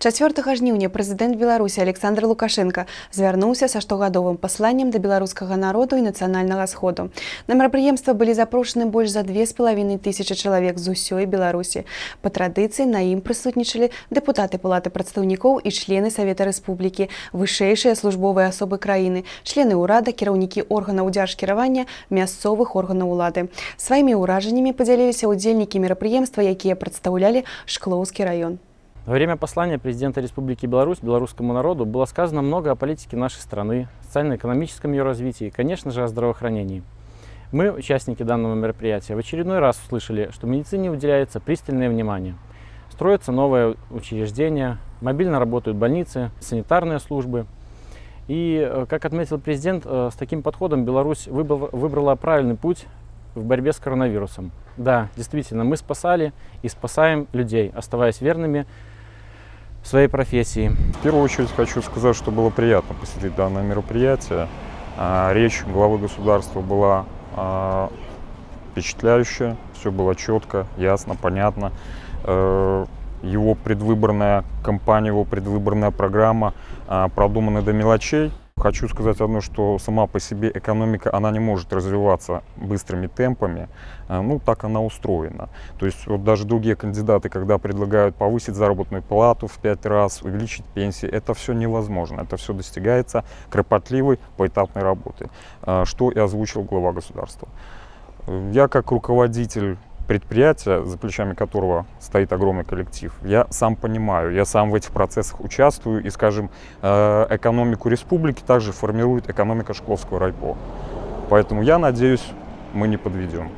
4 жніўня прэзідэнт Беларусі Александр Лукашенко звярнуўся са штогадовым пасланнем да беларускага народу і нацыянальнага сходу. На мерапрыемства былі запрошаны больш за 2500 чалавек з усёй Беларусі. Па традыцыі на ім прысутнічалі дэпутаты Палаты прадстаўнікоў і члены Савета Рэспублікі, вышэйшыя службовыя асобы краіны, члены ўрада, кіраўнікі органаў дзяржкіравання, мясцовых органаў улады. Сваімі ўражаннямі падзяліліся ўдзельнікі мерапрыемства, якія прадстаўлялі Шклоўскі раён. Во время послания президента Республики Беларусь белорусскому народу было сказано много о политике нашей страны, социально-экономическом ее развитии и, конечно же, о здравоохранении. Мы, участники данного мероприятия, в очередной раз услышали, что медицине уделяется пристальное внимание. Строятся новые учреждения, мобильно работают больницы, санитарные службы. И, как отметил президент, с таким подходом Беларусь выбрала правильный путь в борьбе с коронавирусом. Да, действительно, мы спасали и спасаем людей, оставаясь верными своей профессии. В первую очередь хочу сказать, что было приятно посетить данное мероприятие. Речь главы государства была впечатляющая, все было четко, ясно, понятно. Его предвыборная кампания, его предвыборная программа продуманы до мелочей. Хочу сказать одно, что сама по себе экономика, она не может развиваться быстрыми темпами, ну так она устроена. То есть вот даже другие кандидаты, когда предлагают повысить заработную плату в 5 раз, увеличить пенсии, это все невозможно. Это все достигается кропотливой поэтапной работой, что и озвучил глава государства. Я как руководитель предприятия, за плечами которого стоит огромный коллектив, я сам понимаю, я сам в этих процессах участвую, и, скажем, экономику республики также формирует экономика Шкловского райпо. Поэтому я надеюсь, мы не подведем.